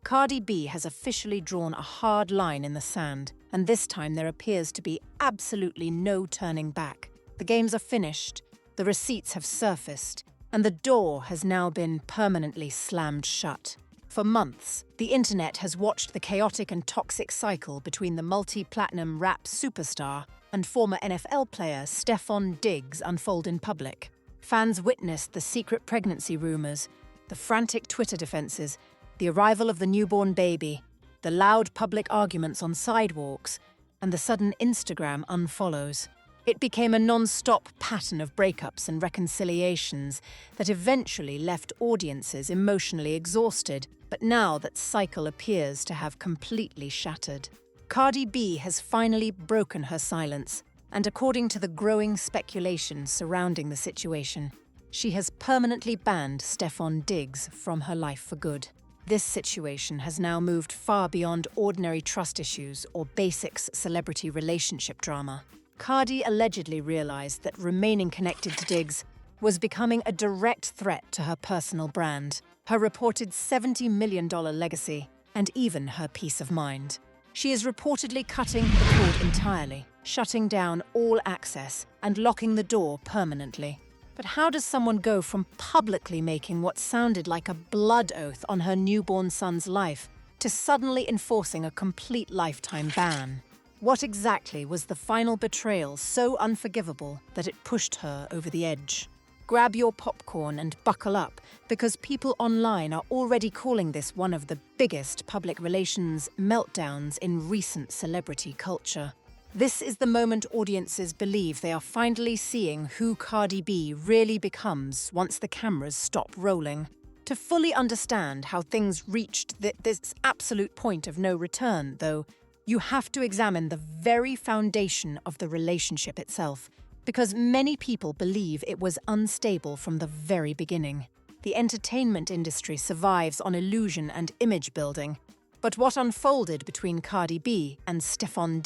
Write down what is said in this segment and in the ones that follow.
Cardi B has officially drawn a hard line in the sand, and this time there appears to be absolutely no turning back. The games are finished, the receipts have surfaced, and the door has now been permanently slammed shut. For months, the internet has watched the chaotic and toxic cycle between the multi-platinum rap superstar and former NFL player Stefon unfold in public. Fans witnessed the secret pregnancy rumors, the frantic Twitter defenses, the arrival of the newborn baby, the loud public arguments on sidewalks, and the sudden Instagram unfollows. It became a non-stop pattern of breakups and reconciliations that eventually left audiences emotionally exhausted, but now that cycle appears to have completely shattered. Cardi B has finally broken her silence, and according to the growing speculation surrounding the situation, she has permanently banned Stefon from her life for good. This situation has now moved far beyond ordinary trust issues or basic celebrity relationship drama. Cardi allegedly realized that remaining connected to Diggs was becoming a direct threat to her personal brand, her reported $70 million legacy, and even her peace of mind. She is reportedly cutting the cord entirely, shutting down all access and locking the door permanently. But how does someone go from publicly making what sounded like a blood oath on her newborn son's life to suddenly enforcing a complete lifetime ban? What exactly was the final betrayal so unforgivable that it pushed her over the edge? Grab your popcorn and buckle up, because people online are already calling this one of the biggest public relations meltdowns in recent celebrity culture. This is the moment audiences believe they are finally seeing who Cardi B really becomes once the cameras stop rolling. To fully understand how things reached this absolute point of no return, though, you have to examine the very foundation of the relationship itself, because many people believe it was unstable from the very beginning. The entertainment industry survives on illusion and image building, but what unfolded between Cardi B and Stefon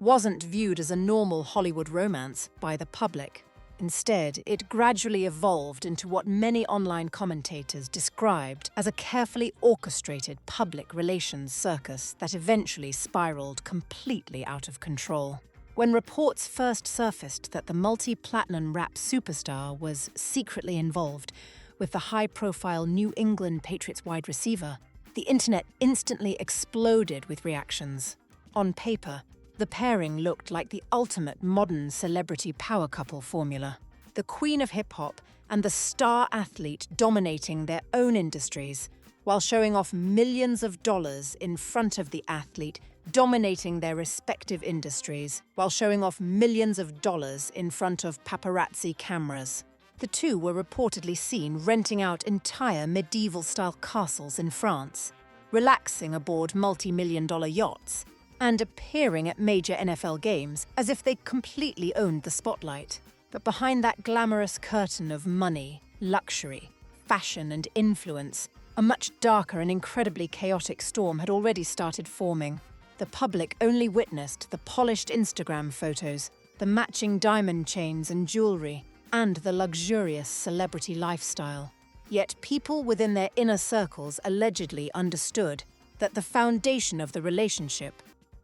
wasn't viewed as a normal Hollywood romance by the public. Instead, it gradually evolved into what many online commentators described as a carefully orchestrated public relations circus that eventually spiraled completely out of control. When reports first surfaced that the multi-platinum rap superstar was secretly involved with the high-profile New England Patriots wide receiver, the internet instantly exploded with reactions. On paper, the pairing looked like the ultimate modern celebrity power couple formula. The queen of hip-hop and the star athlete dominating their own industries, while showing off millions of dollars in front of the athlete dominating their respective industries, while showing off millions of dollars in front of paparazzi cameras. The two were reportedly seen renting out entire medieval-style castles in France, relaxing aboard multi-million-dollar yachts, and appearing at major NFL games as if they completely owned the spotlight. But behind that glamorous curtain of money, luxury, fashion, and influence, a much darker and incredibly chaotic storm had already started forming. The public only witnessed the polished Instagram photos, the matching diamond chains and jewelry, and the luxurious celebrity lifestyle. Yet people within their inner circles allegedly understood that the foundation of the relationship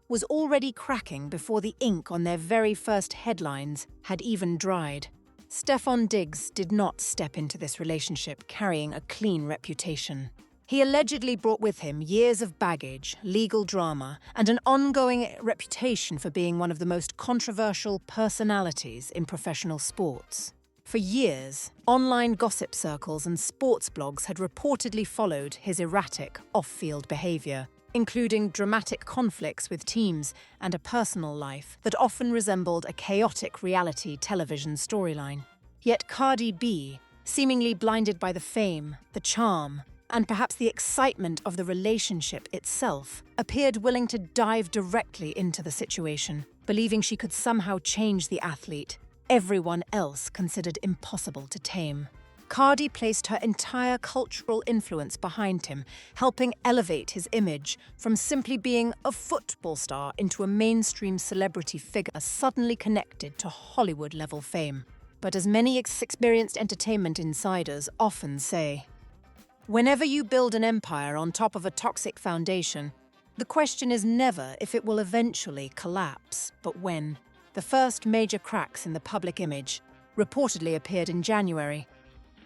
was already cracking before the ink on their very first headlines had even dried. Stefon did not step into this relationship carrying a clean reputation. He allegedly brought with him years of baggage, legal drama, and an ongoing reputation for being one of the most controversial personalities in professional sports. For years, online gossip circles and sports blogs had reportedly followed his erratic, off-field behavior, including dramatic conflicts with teams and a personal life that often resembled a chaotic reality television storyline. Yet Cardi B, seemingly blinded by the fame, the charm, and perhaps the excitement of the relationship itself, appeared willing to dive directly into the situation, believing she could somehow change the athlete everyone else considered impossible to tame. Cardi placed her entire cultural influence behind him, helping elevate his image from simply being a football star into a mainstream celebrity figure suddenly connected to Hollywood-level fame. But as many experienced entertainment insiders often say, Whenever you build an empire on top of a toxic foundation, the question is never if it will eventually collapse, but when. The first major cracks in the public image reportedly appeared in January,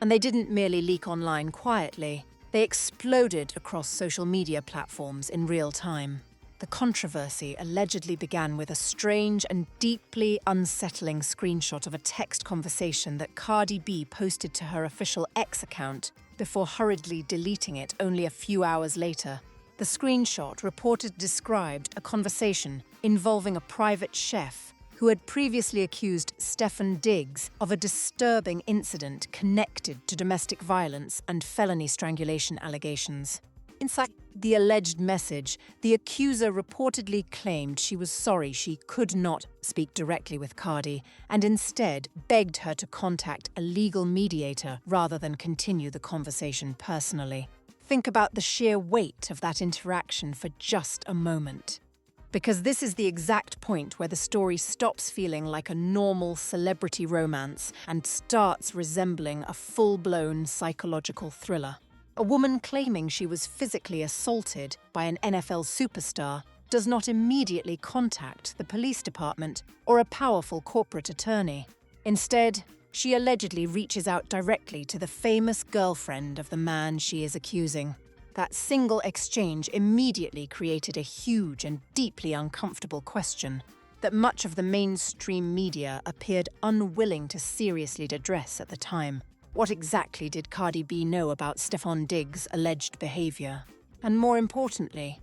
and they didn't merely leak online quietly, they exploded across social media platforms in real time. The controversy allegedly began with a strange and deeply unsettling screenshot of a text conversation that Cardi B posted to her official X account before hurriedly deleting it only a few hours later. The screenshot reportedly described a conversation involving a private chef who had previously accused Stefon Diggs of a disturbing incident connected to domestic violence and felony strangulation allegations. Inside the alleged message, the accuser reportedly claimed she was sorry she could not speak directly with Cardi and instead begged her to contact a legal mediator rather than continue the conversation personally. Think about the sheer weight of that interaction for just a moment. Because this is the exact point where the story stops feeling like a normal celebrity romance and starts resembling a full-blown psychological thriller. A woman claiming she was physically assaulted by an NFL superstar does not immediately contact the police department or a powerful corporate attorney. Instead, she allegedly reaches out directly to the famous girlfriend of the man she is accusing. That single exchange immediately created a huge and deeply uncomfortable question that much of the mainstream media appeared unwilling to seriously address at the time. What exactly did Cardi B know about Stefon Diggs' alleged behavior? And more importantly,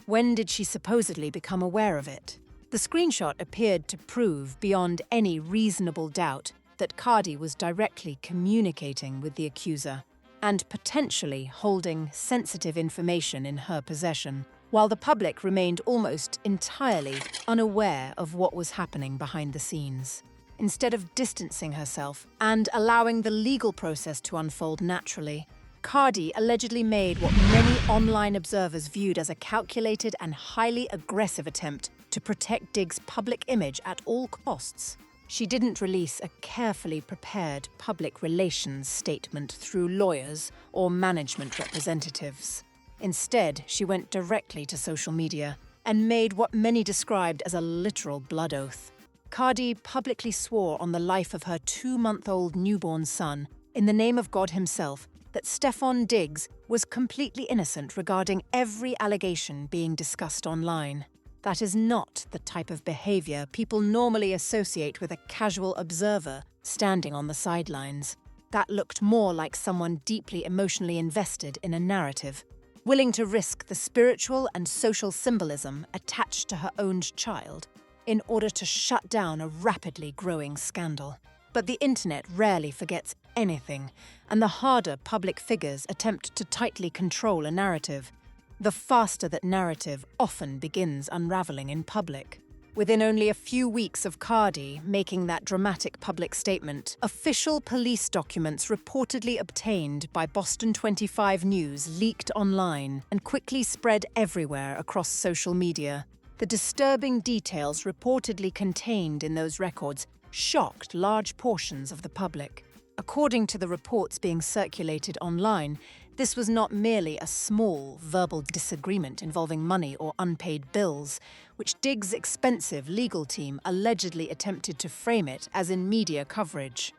when did she supposedly become aware of it? The screenshot appeared to prove beyond any reasonable doubt that Cardi was directly communicating with the accuser and potentially holding sensitive information in her possession, while the public remained almost entirely unaware of what was happening behind the scenes. Instead of distancing herself and allowing the legal process to unfold naturally, Cardi allegedly made what many online observers viewed as a calculated and highly aggressive attempt to protect Diggs' public image at all costs. She didn't release a carefully prepared public relations statement through lawyers or management representatives. Instead, she went directly to social media and made what many described as a literal blood oath. Cardi publicly swore on the life of her 2-month-old newborn son, in the name of God himself, that Stefon Diggs was completely innocent regarding every allegation being discussed online. That is not the type of behavior people normally associate with a casual observer standing on the sidelines. That looked more like someone deeply emotionally invested in a narrative, willing to risk the spiritual and social symbolism attached to her owned child in order to shut down a rapidly growing scandal. But the internet rarely forgets anything, and the harder public figures attempt to tightly control a narrative, the faster that narrative often begins unraveling in public. Within only a few weeks of Cardi making that dramatic public statement, official police documents reportedly obtained by Boston 25 News leaked online and quickly spread everywhere across social media. The disturbing details reportedly contained in those records shocked large portions of the public. According to the reports being circulated online, this was not merely a small verbal disagreement involving money or unpaid bills, which Diggs' expensive legal team allegedly attempted to frame it as in media coverage.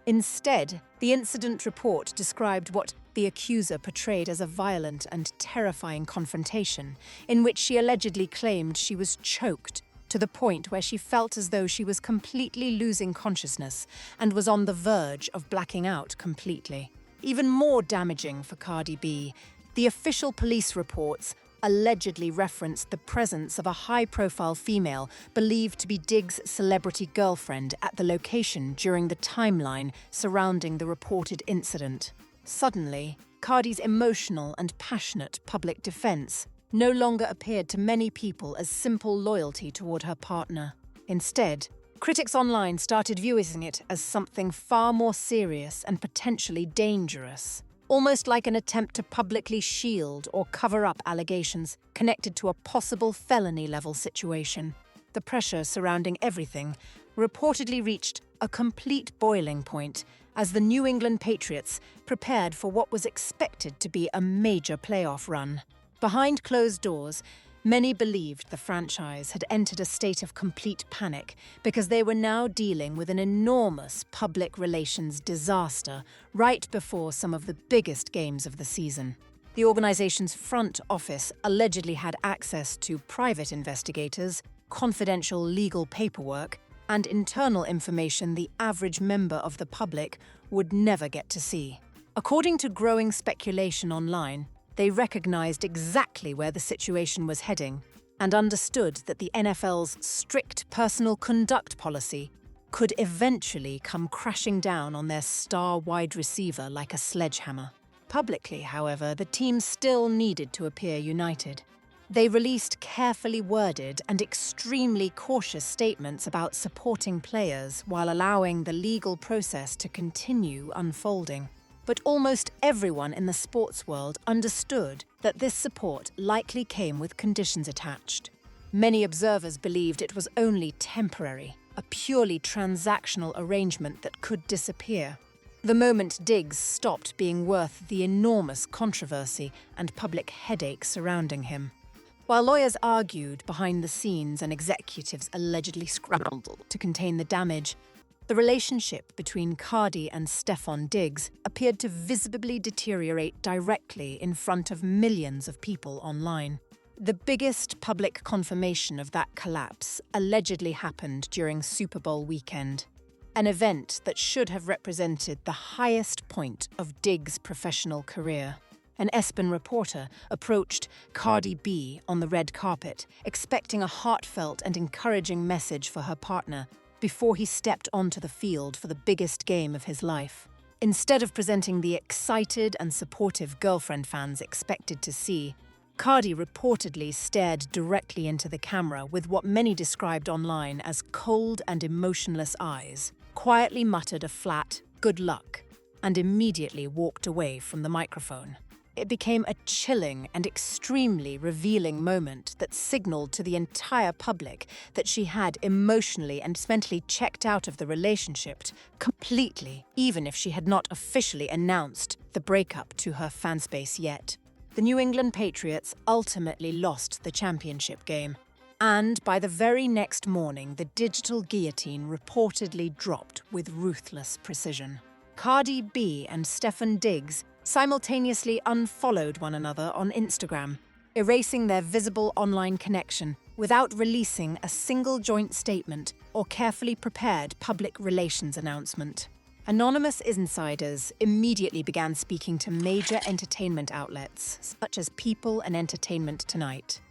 Instead, the incident report described what the accuser portrayed as a violent and terrifying confrontation, in which she allegedly claimed she was choked to the point where she felt as though she was completely losing consciousness and was on the verge of blacking out completely. Even more damaging for Cardi B, the official police reports allegedly referenced the presence of a high-profile female believed to be Diggs' celebrity girlfriend at the location during the timeline surrounding the reported incident. Suddenly, Cardi's emotional and passionate public defense no longer appeared to many people as simple loyalty toward her partner. Instead, critics online started viewing it as something far more serious and potentially dangerous, almost like an attempt to publicly shield or cover up allegations connected to a possible felony-level situation. The pressure surrounding everything reportedly reached a complete boiling point as the New England Patriots prepared for what was expected to be a major playoff run. Behind closed doors, many believed the franchise had entered a state of complete panic because they were now dealing with an enormous public relations disaster right before some of the biggest games of the season. The organization's front office allegedly had access to private investigators, confidential legal paperwork, and internal information the average member of the public would never get to see. According to growing speculation online, they recognized exactly where the situation was heading and understood that the NFL's strict personal conduct policy could eventually come crashing down on their star wide receiver like a sledgehammer. Publicly, however, the team still needed to appear united. They released carefully worded and extremely cautious statements about supporting players while allowing the legal process to continue unfolding. But almost everyone in the sports world understood that this support likely came with conditions attached. Many observers believed it was only temporary, a purely transactional arrangement that could disappear. The moment Diggs stopped being worth the enormous controversy and public headache surrounding him. While lawyers argued behind the scenes and executives allegedly scrambled to contain the damage, the relationship between Cardi and Stefon Diggs appeared to visibly deteriorate directly in front of millions of people online. The biggest public confirmation of that collapse allegedly happened during Super Bowl weekend, an event that should have represented the highest point of Diggs' professional career. An ESPN reporter approached Cardi B on the red carpet, expecting a heartfelt and encouraging message for her partner before he stepped onto the field for the biggest game of his life. Instead of presenting the excited and supportive girlfriend fans expected to see, Cardi reportedly stared directly into the camera with what many described online as cold and emotionless eyes, quietly muttered a flat, "good luck," and immediately walked away from the microphone. It became a chilling and extremely revealing moment that signaled to the entire public that she had emotionally and mentally checked out of the relationship completely, even if she had not officially announced the breakup to her fanspace yet. The New England Patriots ultimately lost the championship game, and by the very next morning, the digital guillotine reportedly dropped with ruthless precision. Cardi B and Stefon Diggs simultaneously unfollowed one another on Instagram, erasing their visible online connection without releasing a single joint statement or carefully prepared public relations announcement. Anonymous insiders immediately began speaking to major entertainment outlets, such as People and Entertainment Tonight,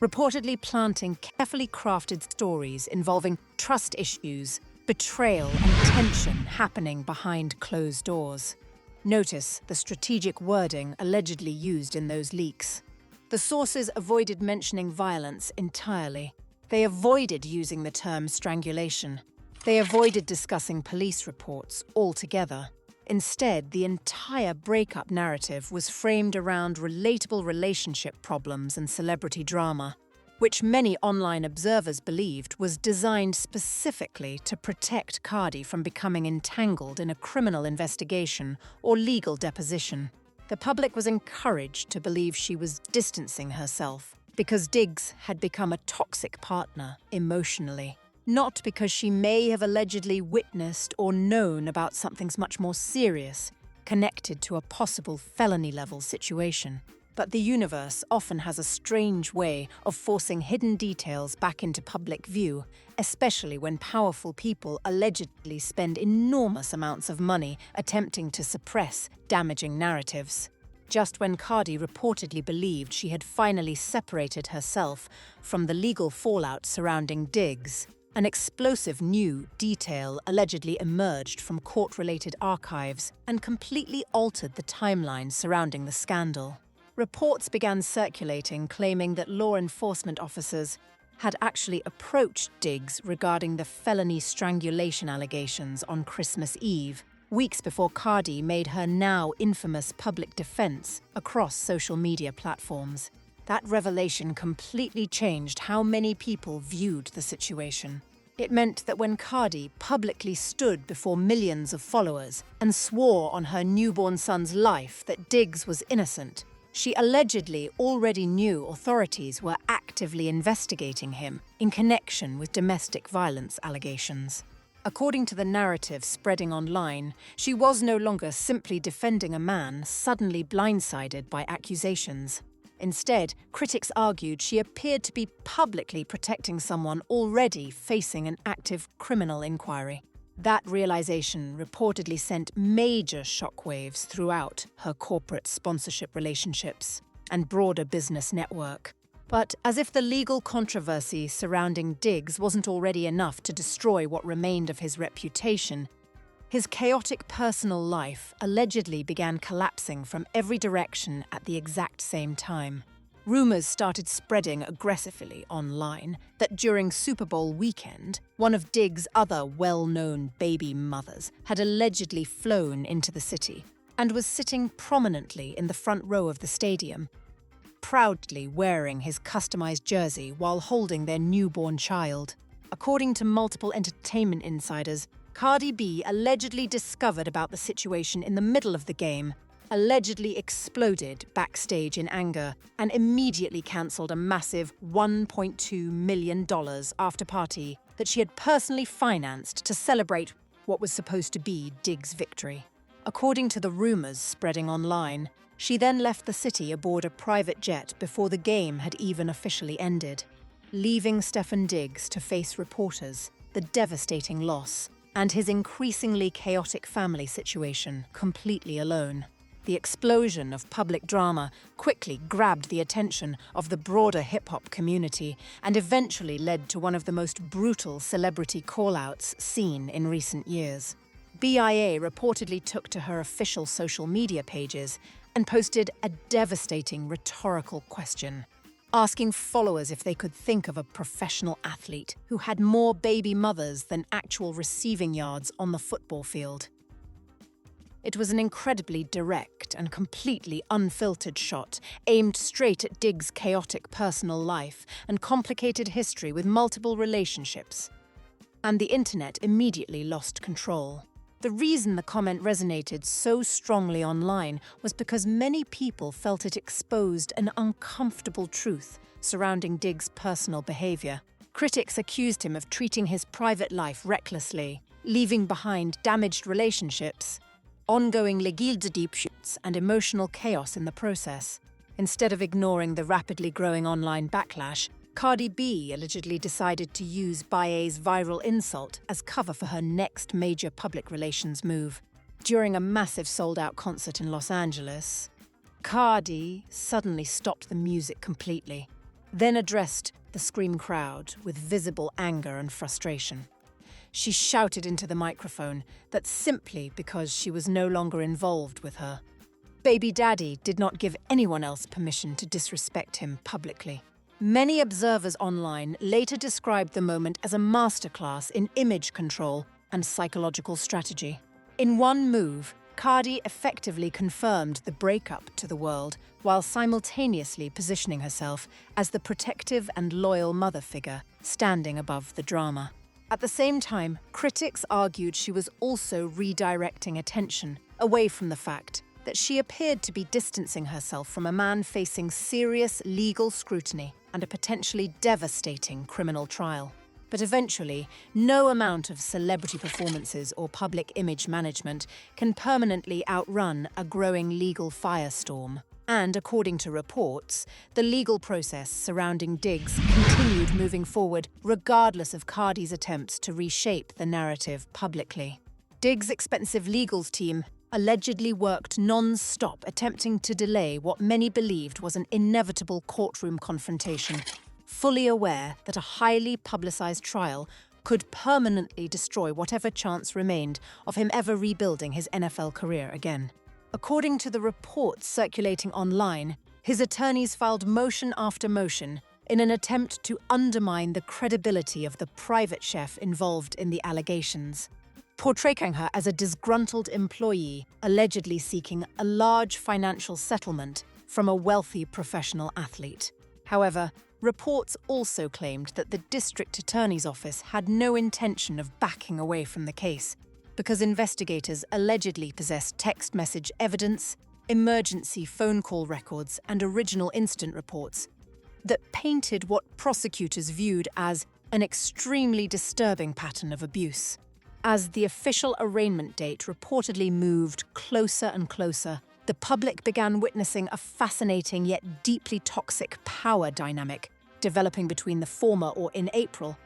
reportedly planting carefully crafted stories involving trust issues, betrayal, and tension happening behind closed doors. Notice the strategic wording allegedly used in those leaks. The sources avoided mentioning violence entirely. They avoided using the term strangulation. They avoided discussing police reports altogether. Instead, the entire breakup narrative was framed around relatable relationship problems and celebrity drama, which many online observers believed was designed specifically to protect Cardi from becoming entangled in a criminal investigation or legal deposition. The public was encouraged to believe she was distancing herself because Diggs had become a toxic partner emotionally, not because she may have allegedly witnessed or known about something much more serious connected to a possible felony-level situation. But the universe often has a strange way of forcing hidden details back into public view, especially when powerful people allegedly spend enormous amounts of money attempting to suppress damaging narratives. Just when Cardi reportedly believed she had finally separated herself from the legal fallout surrounding Diggs, an explosive new detail allegedly emerged from court-related archives and completely altered the timeline surrounding the scandal. Reports began circulating claiming that law enforcement officers had actually approached Diggs regarding the felony strangulation allegations on Christmas Eve, weeks before Cardi made her now infamous public defense across social media platforms. That revelation completely changed how many people viewed the situation. It meant that when Cardi publicly stood before millions of followers and swore on her newborn son's life that Diggs was innocent, she allegedly already knew authorities were actively investigating him in connection with domestic violence allegations. According to the narrative spreading online, she was no longer simply defending a man suddenly blindsided by accusations. Instead, critics argued she appeared to be publicly protecting someone already facing an active criminal inquiry. That realization reportedly sent major shockwaves throughout her corporate sponsorship relationships and broader business network. But as if the legal controversy surrounding Diggs wasn't already enough to destroy what remained of his reputation, his chaotic personal life allegedly began collapsing from every direction at the exact same time. Rumors started spreading aggressively online that during Super Bowl weekend, one of Diggs' other well-known baby mothers had allegedly flown into the city and was sitting prominently in the front row of the stadium, proudly wearing his customized jersey while holding their newborn child. According to multiple entertainment insiders, Cardi B allegedly discovered about the situation in the middle of the game, allegedly exploded backstage in anger, and immediately cancelled a massive $1.2 million after-party that she had personally financed to celebrate what was supposed to be Diggs' victory. According to the rumors spreading online, she then left the city aboard a private jet before the game had even officially ended, leaving Stefon Diggs to face reporters, the devastating loss, and his increasingly chaotic family situation completely alone. The explosion of public drama quickly grabbed the attention of the broader hip-hop community and eventually led to one of the most brutal celebrity call-outs seen in recent years. BIA reportedly took to her official social media pages and posted a devastating rhetorical question, asking followers if they could think of a professional athlete who had more baby mothers than actual receiving yards on the football field. It was an incredibly direct and completely unfiltered shot, aimed straight at Diggs' chaotic personal life and complicated history with multiple relationships. And the internet immediately lost control. The reason the comment resonated so strongly online was because many people felt it exposed an uncomfortable truth surrounding Diggs' personal behavior. Critics accused him of treating his private life recklessly, leaving behind damaged relationships, ongoing legal disputes, and emotional chaos in the process. Instead of ignoring the rapidly growing online backlash, Cardi B allegedly decided to use BIA's viral insult as cover for her next major public relations move. During a massive sold-out concert in Los Angeles, Cardi suddenly stopped the music completely, then addressed the scream crowd with visible anger and frustration. She shouted into the microphone that simply because she was no longer involved with her baby daddy did not give anyone else permission to disrespect him publicly. Many observers online later described the moment as a masterclass in image control and psychological strategy. In one move, Cardi effectively confirmed the breakup to the world while simultaneously positioning herself as the protective and loyal mother figure standing above the drama. At the same time, critics argued she was also redirecting attention away from the fact that she appeared to be distancing herself from a man facing serious legal scrutiny and a potentially devastating criminal trial. But eventually, no amount of celebrity performances or public image management can permanently outrun a growing legal firestorm. And according to reports, the legal process surrounding Diggs continued moving forward regardless of Cardi's attempts to reshape the narrative publicly. Diggs' expensive legals team allegedly worked non-stop attempting to delay what many believed was an inevitable courtroom confrontation, fully aware that a highly publicized trial could permanently destroy whatever chance remained of him ever rebuilding his NFL career again. According to the reports circulating online, his attorneys filed motion after motion in an attempt to undermine the credibility of the private chef involved in the allegations, portraying her as a disgruntled employee allegedly seeking a large financial settlement from a wealthy professional athlete. However, Reports also claimed that the district attorney's office had no intention of backing away from the case because investigators allegedly possessed text message evidence, emergency phone call records, and original incident reports that painted what prosecutors viewed as an extremely disturbing pattern of abuse. As the official arraignment date reportedly moved closer and closer, the public began witnessing a fascinating yet deeply toxic power dynamic developing between the former in April.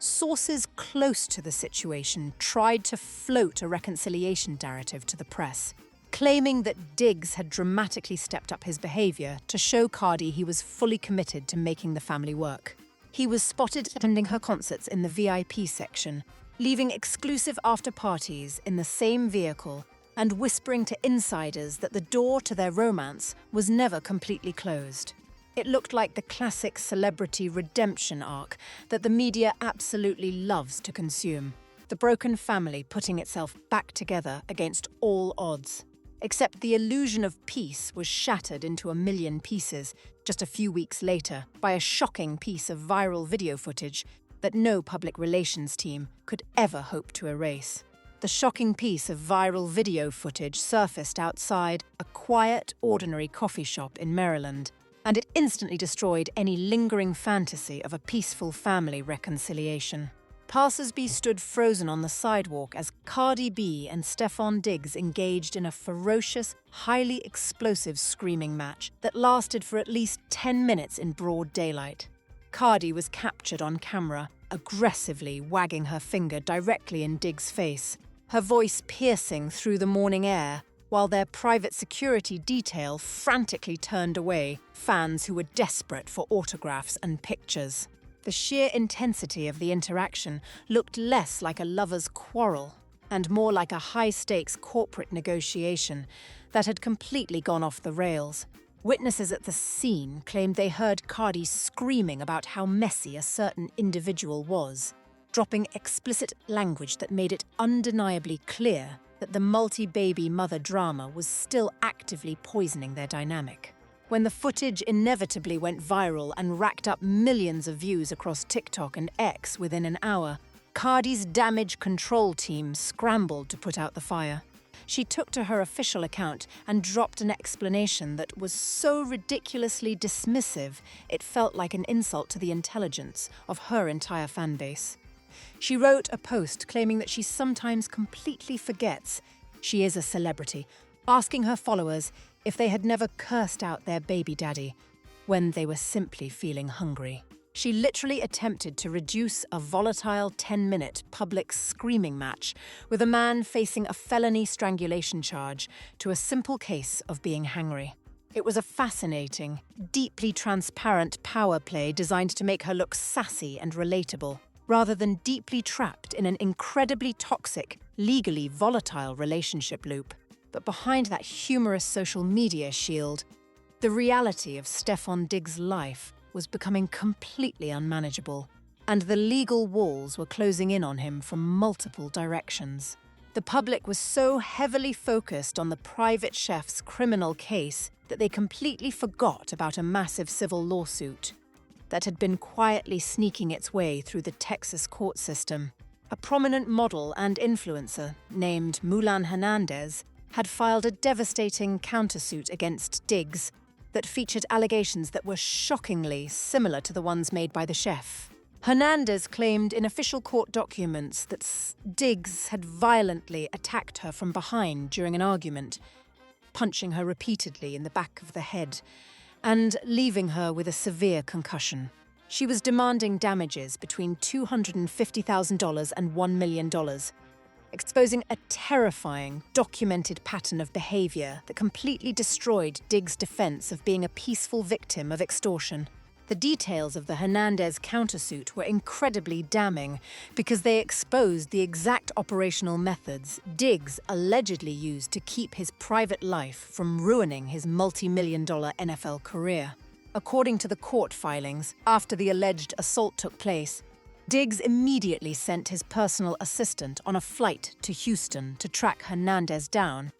Sources close to the situation tried to float a reconciliation narrative to the press, claiming that Diggs had dramatically stepped up his behavior to show Cardi he was fully committed to making the family work. He was spotted attending her concerts in the VIP section, leaving exclusive after-parties in the same vehicle and whispering to insiders that the door to their romance was never completely closed. It looked like the classic celebrity redemption arc that the media absolutely loves to consume. The broken family putting itself back together against all odds. Except the illusion of peace was shattered into a million pieces just a few weeks later by a shocking piece of viral video footage that no public relations team could ever hope to erase. The shocking piece of viral video footage surfaced outside a quiet, ordinary coffee shop in Maryland, and it instantly destroyed any lingering fantasy of a peaceful family reconciliation. Passers-by stood frozen on the sidewalk as Cardi B and Stefon Diggs engaged in a ferocious, highly explosive screaming match that lasted for at least 10 minutes in broad daylight. Cardi was captured on camera, aggressively wagging her finger directly in Diggs' face, her voice piercing through the morning air, while their private security detail frantically turned away fans who were desperate for autographs and pictures. The sheer intensity of the interaction looked less like a lover's quarrel and more like a high-stakes corporate negotiation that had completely gone off the rails. Witnesses at the scene claimed they heard Cardi screaming about how messy a certain individual was, dropping explicit language that made it undeniably clear that the multi-baby mother drama was still actively poisoning their dynamic. When the footage inevitably went viral and racked up millions of views across TikTok and X within an hour, Cardi's damage control team scrambled to put out the fire. She took to her official account and dropped an explanation that was so ridiculously dismissive it felt like an insult to the intelligence of her entire fanbase. She wrote a post claiming that she sometimes completely forgets she is a celebrity, asking her followers if they had never cursed out their baby daddy when they were simply feeling hungry. She literally attempted to reduce a volatile 10-minute public screaming match with a man facing a felony strangulation charge to a simple case of being hangry. It was a fascinating, deeply transparent power play designed to make her look sassy and relatable, rather than deeply trapped in an incredibly toxic, legally volatile relationship loop. But behind that humorous social media shield, the reality of Stefon Diggs' life was becoming completely unmanageable, and the legal walls were closing in on him from multiple directions. The public was so heavily focused on the private chef's criminal case that they completely forgot about a massive civil lawsuit that had been quietly sneaking its way through the Texas court system. A prominent model and influencer named Mulan Hernandez had filed a devastating countersuit against Diggs that featured allegations that were shockingly similar to the ones made by the chef. Hernandez claimed in official court documents that Diggs had violently attacked her from behind during an argument, punching her repeatedly in the back of the head and leaving her with a severe concussion. She was demanding damages between $250,000 and $1 million, exposing a terrifying, documented pattern of behavior that completely destroyed Diggs' defense of being a peaceful victim of extortion. The details of the Hernandez countersuit were incredibly damning because they exposed the exact operational methods Diggs allegedly used to keep his private life from ruining his multi-million-dollar NFL career. According to the court filings, after the alleged assault took place, Diggs immediately sent his personal assistant on a flight to Houston to track Hernandez down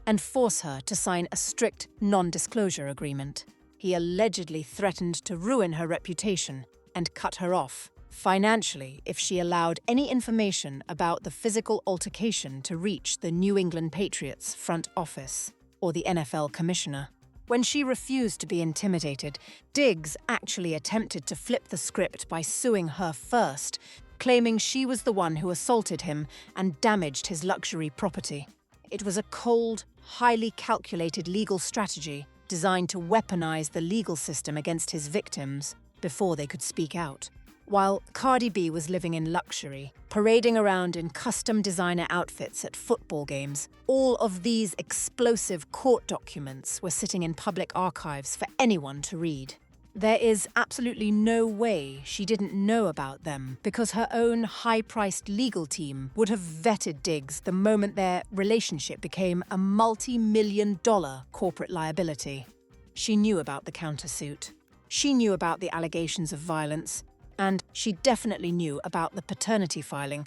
and force her to sign a strict non-disclosure agreement. He allegedly threatened to ruin her reputation and cut her off financially if she allowed any information about the physical altercation to reach the New England Patriots front office or the NFL commissioner. When she refused to be intimidated, Diggs actually attempted to flip the script by suing her first, claiming she was the one who assaulted him and damaged his luxury property. It was a cold, highly calculated legal strategy designed to weaponize the legal system against his victims before they could speak out. While Cardi B was living in luxury, parading around in custom designer outfits at football games, all of these explosive court documents were sitting in public archives for anyone to read. There is absolutely no way she didn't know about them because her own high-priced legal team would have vetted Diggs the moment their relationship became a multi-million-dollar corporate liability. She knew about the countersuit. She knew about the allegations of violence. And she definitely knew about the paternity filing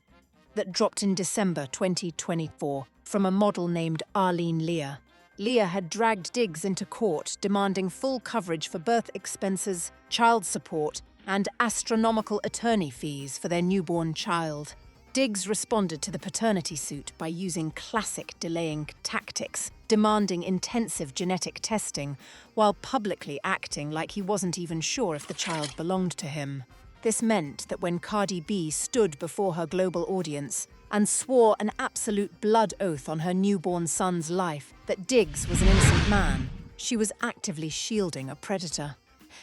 that dropped in December 2024 from a model named Arlene Lear. Lear had dragged Diggs into court demanding full coverage for birth expenses, child support, and astronomical attorney fees for their newborn child. Diggs responded to the paternity suit by using classic delaying tactics, demanding intensive genetic testing, while publicly acting like he wasn't even sure if the child belonged to him. This meant that when Cardi B stood before her global audience and swore an absolute blood oath on her newborn son's life that Diggs was an innocent man, she was actively shielding a predator.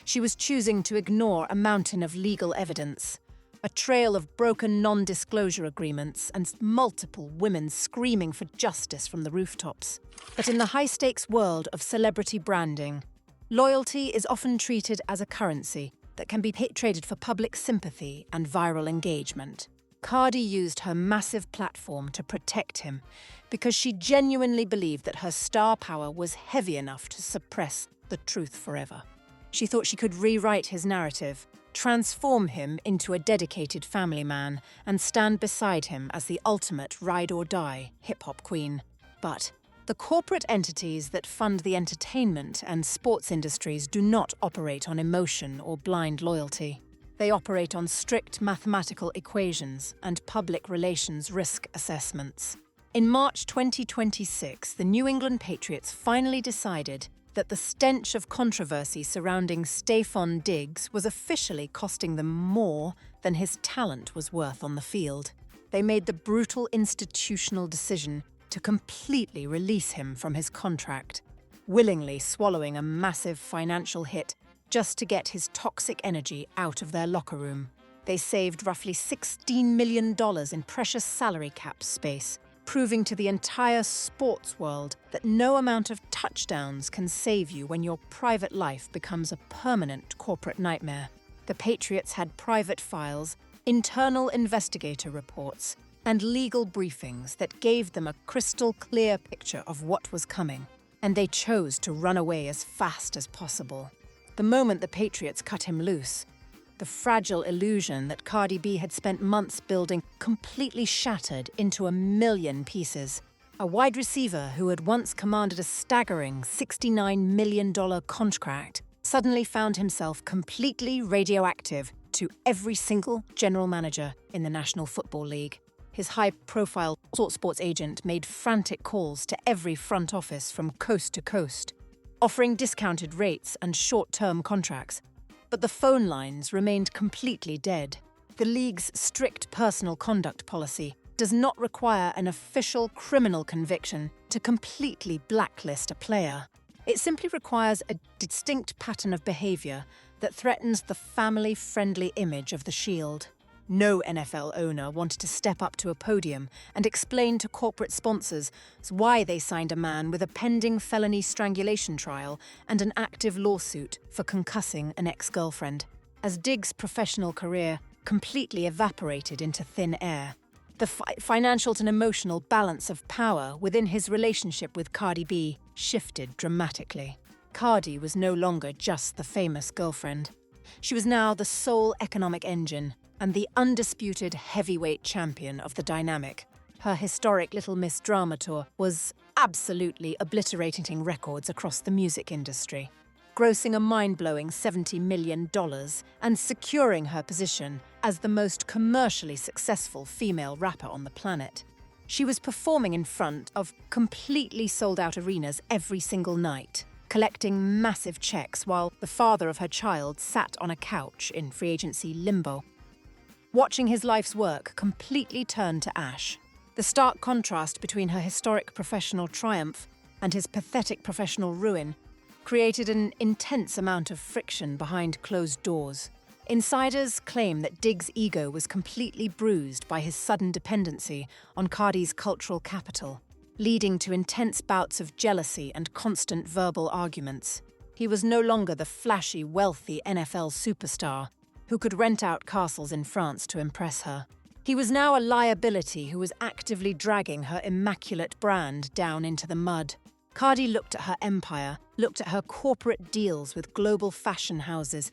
She was choosing to ignore a mountain of legal evidence, a trail of broken non-disclosure agreements and multiple women screaming for justice from the rooftops. But in the high-stakes world of celebrity branding, loyalty is often treated as a currency that can be traded for public sympathy and viral engagement. Cardi used her massive platform to protect him because she genuinely believed that her star power was heavy enough to suppress the truth forever. She thought she could rewrite his narrative, transform him into a dedicated family man, and stand beside him as the ultimate ride-or-die hip-hop queen. But the corporate entities that fund the entertainment and sports industries do not operate on emotion or blind loyalty. They operate on strict mathematical equations and public relations risk assessments. In March 2026, the New England Patriots finally decided that the stench of controversy surrounding Stefon Diggs was officially costing them more than his talent was worth on the field. They made the brutal institutional decision to completely release him from his contract, willingly swallowing a massive financial hit just to get his toxic energy out of their locker room. They saved roughly $16 million in precious salary cap space, proving to the entire sports world that no amount of touchdowns can save you when your private life becomes a permanent corporate nightmare. The Patriots had private files, internal investigator reports, and legal briefings that gave them a crystal clear picture of what was coming, and they chose to run away as fast as possible. The moment the Patriots cut him loose, the fragile illusion that Cardi B had spent months building completely shattered into a million pieces. A wide receiver who had once commanded a staggering $69 million contract suddenly found himself completely radioactive to every single general manager in the National Football League. His high-profile sports agent made frantic calls to every front office from coast to coast, offering discounted rates and short-term contracts. But the phone lines remained completely dead. The league's strict personal conduct policy does not require an official criminal conviction to completely blacklist a player. It simply requires a distinct pattern of behavior that threatens the family-friendly image of the Shield. No NFL owner wanted to step up to a podium and explain to corporate sponsors why they signed a man with a pending felony strangulation trial and an active lawsuit for concussing an ex-girlfriend. As Diggs' professional career completely evaporated into thin air, the financial and emotional balance of power within his relationship with Cardi B shifted dramatically. Cardi was no longer just the famous girlfriend. She was now the sole economic engine and the undisputed heavyweight champion of the dynamic. Her historic Little Miss Drama tour was absolutely obliterating records across the music industry. grossing a mind-blowing $70 million and securing her position as the most commercially successful female rapper on the planet. She was performing in front of completely sold-out arenas every single night, collecting massive checks while the father of her child sat on a couch in free agency limbo. Watching his life's work completely turn to ash, the stark contrast between her historic professional triumph and his pathetic professional ruin created an intense amount of friction behind closed doors. Insiders claim that Diggs' ego was completely bruised by his sudden dependency on Cardi's cultural capital, leading to intense bouts of jealousy and constant verbal arguments. He was no longer the flashy, wealthy NFL superstar who could rent out castles in France to impress her. He was now a liability who was actively dragging her immaculate brand down into the mud. Cardi looked at her empire, looked at her corporate deals with global fashion houses,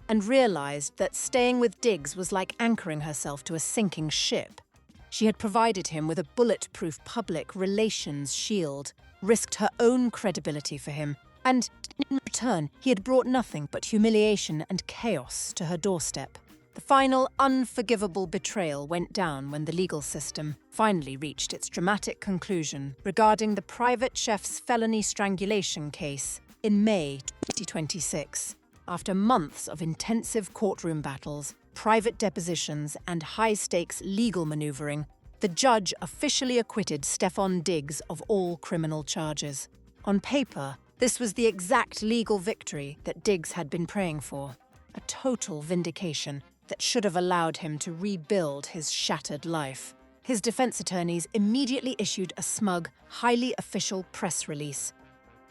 and realized that staying with Diggs was like anchoring herself to a sinking ship. She had provided him with a bulletproof public relations shield, risked her own credibility for him, and in return, he had brought nothing but humiliation and chaos to her doorstep. The final unforgivable betrayal went down when the legal system finally reached its dramatic conclusion regarding the private chef's felony strangulation case in May 2026. After months of intensive courtroom battles, private depositions, and high-stakes legal maneuvering, the judge officially acquitted Stefon Diggs of all criminal charges. On paper, this was the exact legal victory that Diggs had been praying for, a total vindication that should have allowed him to rebuild his shattered life. His defense attorneys immediately issued a smug, highly official press release,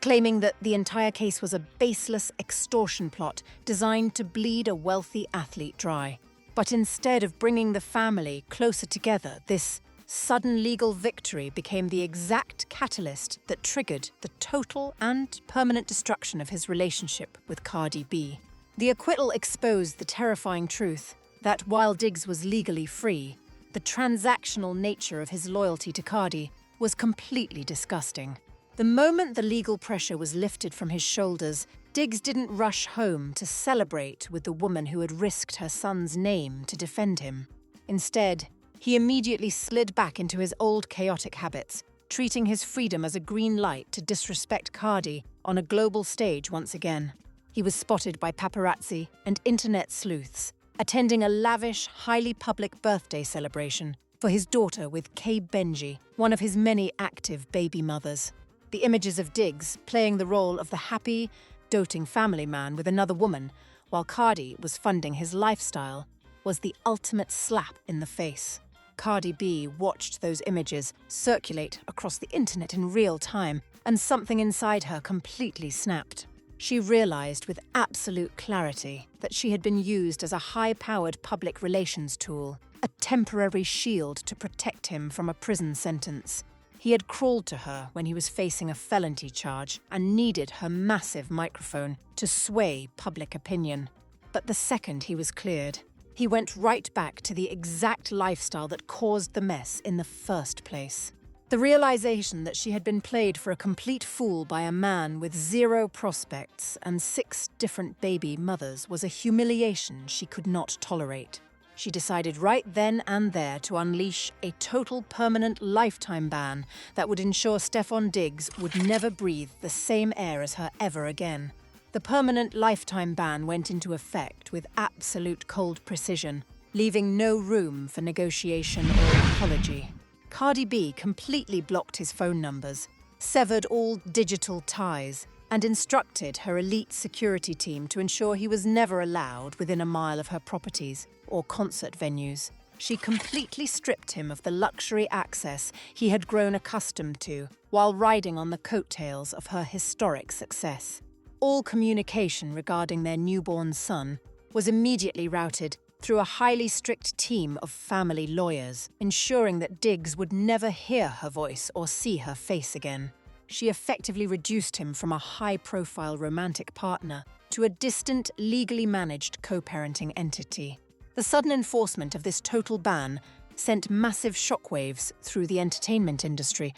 claiming that the entire case was a baseless extortion plot designed to bleed a wealthy athlete dry. But instead of bringing the family closer together, this sudden legal victory became the exact catalyst that triggered the total and permanent destruction of his relationship with Cardi B. The acquittal exposed the terrifying truth that while Diggs was legally free, the transactional nature of his loyalty to Cardi was completely disgusting. The moment the legal pressure was lifted from his shoulders, Diggs didn't rush home to celebrate with the woman who had risked her son's name to defend him. Instead, he immediately slid back into his old chaotic habits, treating his freedom as a green light to disrespect Cardi on a global stage once again. He was spotted by paparazzi and internet sleuths, attending a lavish, highly public birthday celebration for his daughter with Kay Benji, one of his many active baby mothers. The images of Diggs playing the role of the happy, doting family man with another woman, while Cardi was funding his lifestyle, was the ultimate slap in the face. Cardi B watched those images circulate across the internet in real time, and something inside her completely snapped. She realized with absolute clarity that she had been used as a high-powered public relations tool, a temporary shield to protect him from a prison sentence. He had crawled to her when he was facing a felony charge and needed her massive microphone to sway public opinion. But the second he was cleared, he went right back to the exact lifestyle that caused the mess in the first place. The realization that she had been played for a complete fool by a man with 0 prospects and 6 different baby mothers was a humiliation she could not tolerate. She decided right then and there to unleash a total permanent lifetime ban that would ensure Stefon Diggs would never breathe the same air as her ever again. The permanent lifetime ban went into effect with absolute cold precision, leaving no room for negotiation or apology. Cardi B completely blocked his phone numbers, severed all digital ties, and instructed her elite security team to ensure he was never allowed within a mile of her properties or concert venues. She completely stripped him of the luxury access he had grown accustomed to while riding on the coattails of her historic success. All communication regarding their newborn son was immediately routed through a highly strict team of family lawyers, ensuring that Diggs would never hear her voice or see her face again. She effectively reduced him from a high-profile romantic partner to a distant, legally managed co-parenting entity. The sudden enforcement of this total ban sent massive shockwaves through the entertainment industry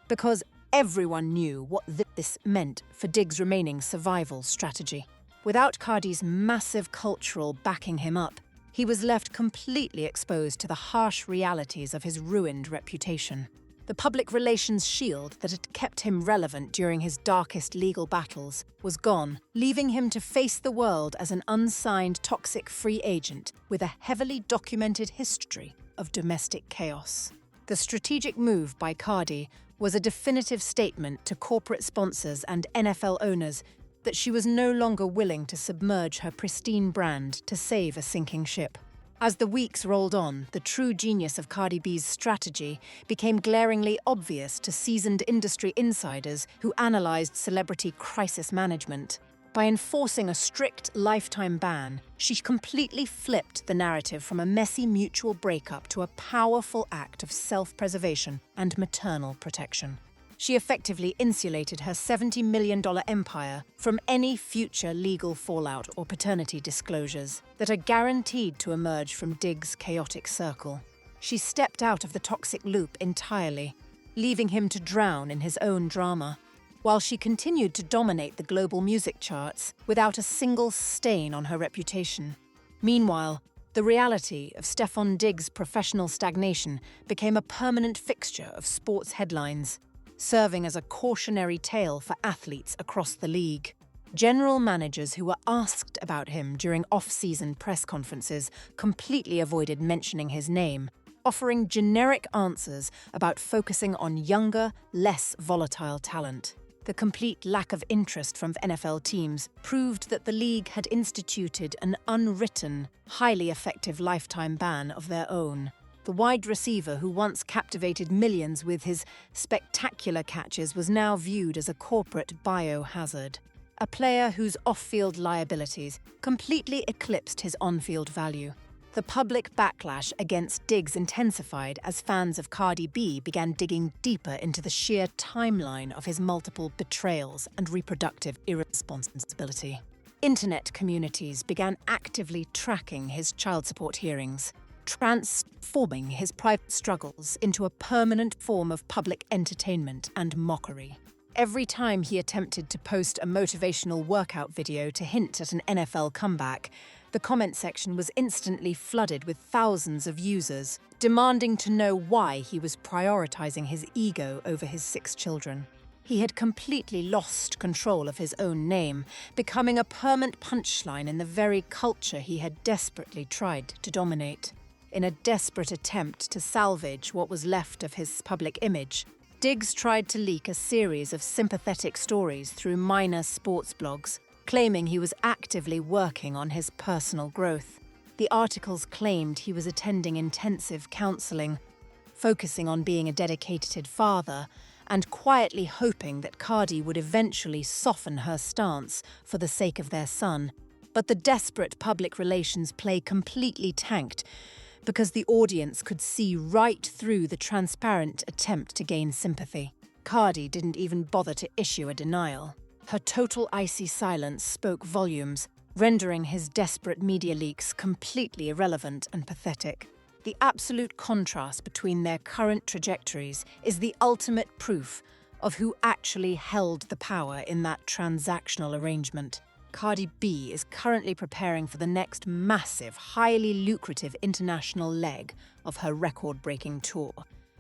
because Everyone knew what this meant for Diggs' remaining survival strategy. Without Cardi's massive cultural backing him up, he was left completely exposed to the harsh realities of his ruined reputation. The public relations shield that had kept him relevant during his darkest legal battles was gone, leaving him to face the world as an unsigned toxic free agent with a heavily documented history of domestic chaos. The strategic move by Cardi was a definitive statement to corporate sponsors and NFL owners that she was no longer willing to submerge her pristine brand to save a sinking ship. As the weeks rolled on, the true genius of Cardi B's strategy became glaringly obvious to seasoned industry insiders who analyzed celebrity crisis management. By enforcing a strict lifetime ban, she completely flipped the narrative from a messy mutual breakup to a powerful act of self-preservation and maternal protection. She effectively insulated her $70 million empire from any future legal fallout or paternity disclosures that are guaranteed to emerge from Diggs' chaotic circle. She stepped out of the toxic loop entirely, leaving him to drown in his own drama, while she continued to dominate the global music charts without a single stain on her reputation. Meanwhile, the reality of Stefon Diggs' professional stagnation became a permanent fixture of sports headlines, serving as a cautionary tale for athletes across the league. General managers who were asked about him during off-season press conferences completely avoided mentioning his name, offering generic answers about focusing on younger, less volatile talent. The complete lack of interest from NFL teams proved that the league had instituted an unwritten, highly effective lifetime ban of their own. The wide receiver who once captivated millions with his spectacular catches was now viewed as a corporate biohazard, a player whose off-field liabilities completely eclipsed his on-field value. The public backlash against Diggs intensified as fans of Cardi B began digging deeper into the sheer timeline of his multiple betrayals and reproductive irresponsibility. Internet communities began actively tracking his child support hearings, transforming his private struggles into a permanent form of public entertainment and mockery. Every time he attempted to post a motivational workout video to hint at an NFL comeback, the comment section was instantly flooded with thousands of users, demanding to know why he was prioritizing his ego over his 6 children. He had completely lost control of his own name, becoming a permanent punchline in the very culture he had desperately tried to dominate. In a desperate attempt to salvage what was left of his public image, Diggs tried to leak a series of sympathetic stories through minor sports blogs, claiming he was actively working on his personal growth. The articles claimed he was attending intensive counseling, focusing on being a dedicated father, and quietly hoping that Cardi would eventually soften her stance for the sake of their son. But the desperate public relations play completely tanked, because the audience could see right through the transparent attempt to gain sympathy. Cardi didn't even bother to issue a denial. Her total icy silence spoke volumes, rendering his desperate media leaks completely irrelevant and pathetic. The absolute contrast between their current trajectories is the ultimate proof of who actually held the power in that transactional arrangement. Cardi B is currently preparing for the next massive, highly lucrative international leg of her record-breaking tour,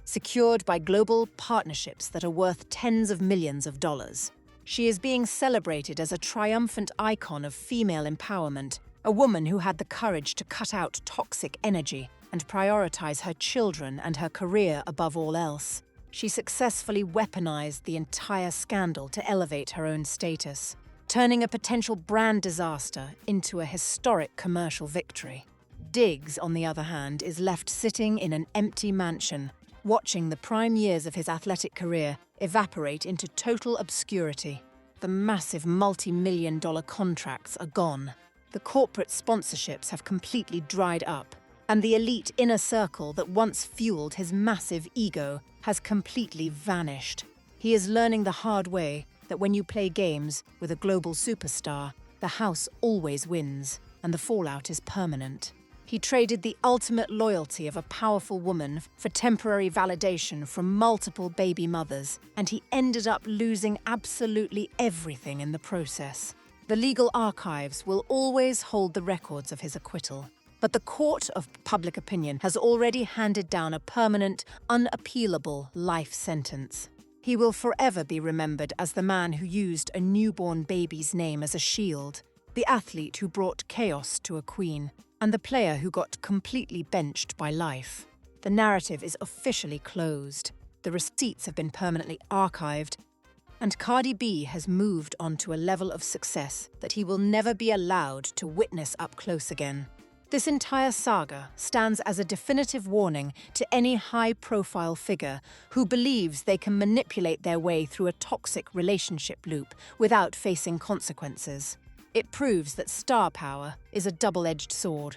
secured by global partnerships that are worth tens of millions of dollars. She is being celebrated as a triumphant icon of female empowerment, a woman who had the courage to cut out toxic energy and prioritize her children and her career above all else. She successfully weaponized the entire scandal to elevate her own status, turning a potential brand disaster into a historic commercial victory. Diggs, on the other hand, is left sitting in an empty mansion, watching the prime years of his athletic career evaporate into total obscurity. The massive multi-million-dollar contracts are gone. The corporate sponsorships have completely dried up, and the elite inner circle that once fueled his massive ego has completely vanished. He is learning the hard way that when you play games with a global superstar, the house always wins, and the fallout is permanent. He traded the ultimate loyalty of a powerful woman for temporary validation from multiple baby mothers, and he ended up losing absolutely everything in the process. The legal archives will always hold the records of his acquittal, but the court of public opinion has already handed down a permanent, unappealable life sentence. He will forever be remembered as the man who used a newborn baby's name as a shield, the athlete who brought chaos to a queen, and the player who got completely benched by life. The narrative is officially closed, the receipts have been permanently archived, and Cardi B has moved on to a level of success that he will never be allowed to witness up close again. This entire saga stands as a definitive warning to any high-profile figure who believes they can manipulate their way through a toxic relationship loop without facing consequences. It proves that star power is a double-edged sword,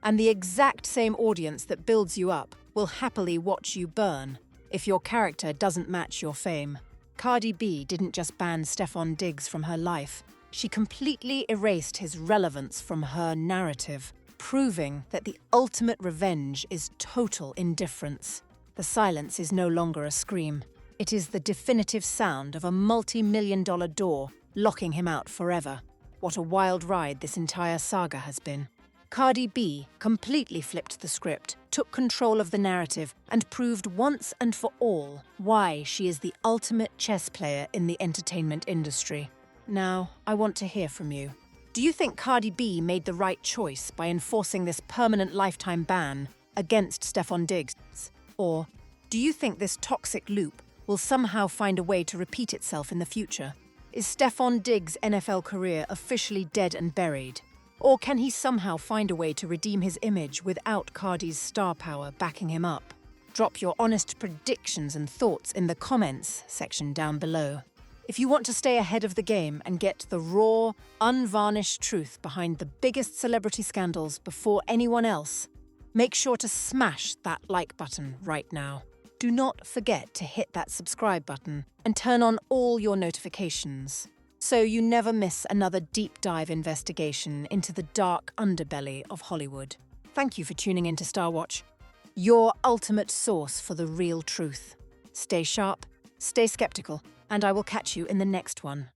and the exact same audience that builds you up will happily watch you burn if your character doesn't match your fame. Cardi B didn't just ban Stefon Diggs from her life, she completely erased his relevance from her narrative, proving that the ultimate revenge is total indifference. The silence is no longer a scream. It is the definitive sound of a multi-million-dollar door locking him out forever. What a wild ride this entire saga has been. Cardi B completely flipped the script, took control of the narrative, and proved once and for all why she is the ultimate chess player in the entertainment industry. Now, I want to hear from you. Do you think Cardi B made the right choice by enforcing this permanent lifetime ban against Stefon Diggs? Or do you think this toxic loop will somehow find a way to repeat itself in the future? Is Stefon Diggs' NFL career officially dead and buried? Or can he somehow find a way to redeem his image without Cardi's star power backing him up? Drop your honest predictions and thoughts in the comments section down below. If you want to stay ahead of the game and get the raw, unvarnished truth behind the biggest celebrity scandals before anyone else, make sure to smash that like button right now. Do not forget to hit that subscribe button and turn on all your notifications so you never miss another deep dive investigation into the dark underbelly of Hollywood. Thank you for tuning in to Star Watch, your ultimate source for the real truth. Stay sharp, stay skeptical, and I will catch you in the next one.